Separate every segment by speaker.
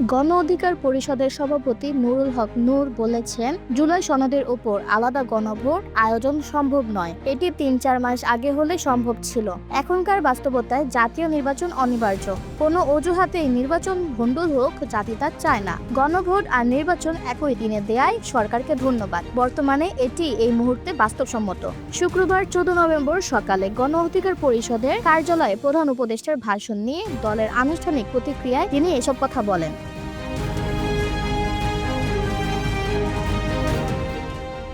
Speaker 1: গণ অধিকার পরিষদের সভাপতি নুরুল হক নূর বলেছেন, জুলাই সনদের উপর আলাদা গণভোট আয়োজন সম্ভব নয়। এটি ৩-৪ মাস আগে হলে সম্ভব ছিল। এখনকার বাস্তবতায় জাতীয় নির্বাচন অনিবার্য। কোনো অজুহাতেই নির্বাচন ভণ্ডুল হোক জাতি তা চায় না। গণভোট আর নির্বাচন একই দিনে দেয়ায় সরকারকে ধন্যবাদ। বর্তমানে এটি এই মুহূর্তে বাস্তবসম্মত। শুক্রবার ১৪ নভেম্বর সকালে গণ অধিকার পরিষদের কার্যালয়ে প্রধান উপদেষ্টার ভাষণ নিয়ে দলের আনুষ্ঠানিক প্রতিক্রিয়ায় তিনি এসব কথা বলেন।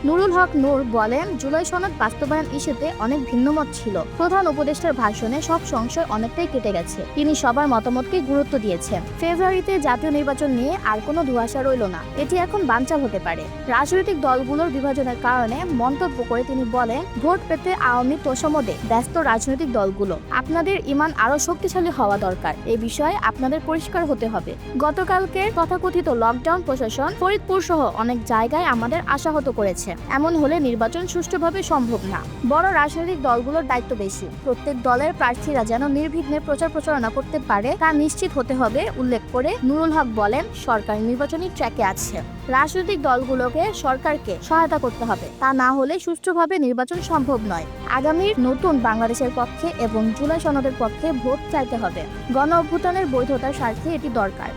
Speaker 1: নুরুল হক নূর বলেন, জুলাই সনদ বাস্তবায়ন ইস্যুতে অনেক ভিন্নমত ছিল। প্রধান উপদেষ্টার ভাষণে সব সংশয় অনেকটাই কেটে গেছে। তিনি সবার মতামতকে গুরুত্ব দিয়েছেন। ফেব্রুয়ারিতে জাতীয় নির্বাচন নিয়ে আর কোনো ধোঁয়াশা রইল না। এটি এখন বানচাল হতে পারে। রাজনৈতিক দলগুলোর বিভাজনের কারণে মন্তব্য করে তিনি বলেন, ভোট পেতে আওয়ামী তোষামোদে ব্যস্ত রাজনৈতিক দলগুলো। আপনাদের ঈমান আরো শক্তিশালী হওয়া দরকার। এ বিষয়ে আপনাদের পরিষ্কার হতে হবে। গতকালকে তথাকথিত লকডাউন প্রশাসন ফরিদপুর সহ অনেক জায়গায় আমাদের আশাহত করেছে। এমন হলে নির্বাচন সুষ্ঠুভাবে সম্ভব না। বড় রাজনৈতিক দলগুলোর দায়িত্ব বেশি। প্রত্যেক দলের প্রার্থীরা যেন নির্বিঘ্নে প্রচার প্রচারণা করতে পারে তা নিশ্চিত হতে হবে। উল্লেখ করে নুরুল হক বলেন, সরকার নির্বাচনী ট্র্যাকে আছে। রাজনৈতিক দলগুলোকে সরকারকে সহায়তা করতে হবে। তা না হলে সুষ্ঠুভাবে নির্বাচন সম্ভব নয়। আগামীর নতুন বাংলাদেশের পক্ষে এবং জুলাই সনদের পক্ষে ভোট চাইতে হবে। গণ অভ্যুত্থানের বৈধতার স্বার্থে এটি দরকার।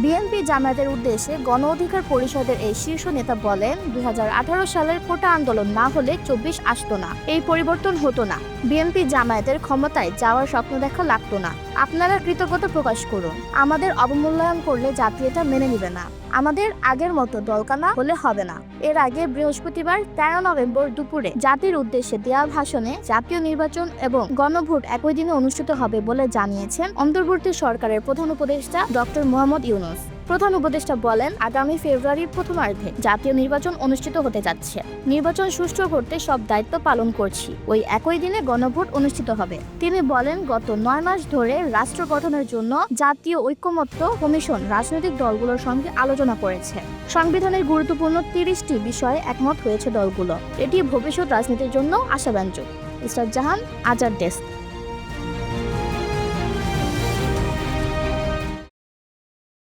Speaker 1: বিএনপি জামায়াতের উদ্দেশ্যে গণ অধিকার পরিষদের এই শীর্ষ নেতা বলেন, ২০১৮ সালের কোটা আন্দোলন না হলে ২৪ আসতো না। এই পরিবর্তন হতো না। বিএনপি জামায়াতের ক্ষমতায় যাওয়ার স্বপ্ন দেখা লাগতো না। আপনারা কৃতজ্ঞতা প্রকাশ করুন। আমাদের অবমূল্যায়ন করলে জাতি এটা মেনে নিবে না। আমাদের আগের মতো দলকানা হলে হবে না। এর আগে বৃহস্পতিবার ১৩ নভেম্বর দুপুরে জাতির উদ্দেশ্যে দেওয়া ভাষণে জাতীয় নির্বাচন এবং গণভোট একই দিনে অনুষ্ঠিত হবে বলে জানিয়েছেন অন্তর্বর্তী সরকারের প্রধান উপদেষ্টা ডক্টর মোহাম্মদ ইউনূস। প্রধান উপদেষ্টা বলেন, আগামী ফেব্রুয়ারির প্রথমার্ধে জাতীয় নির্বাচন অনুষ্ঠিত হতে যাচ্ছে। নির্বাচন সুষ্ঠু করতে সব দায়িত্ব পালন করছি। ওই একই দিনে গণভোট অনুষ্ঠিত হবে। তিনি বলেন, গত ৯ মাস ধরে রাষ্ট্র গঠনের জন্য জাতীয় ঐকমত্য কমিশন রাজনৈতিক দলগুলোর সঙ্গে আলোচনা করেছে। সংবিধানের গুরুত্বপূর্ণ ৩০টি বিষয়ে একমত হয়েছে দলগুলো। এটি ভবিষ্যৎ রাজনীতির জন্য আশাব্যঞ্জক। ইসরাত জাহান, আজাদ ডেস্ক।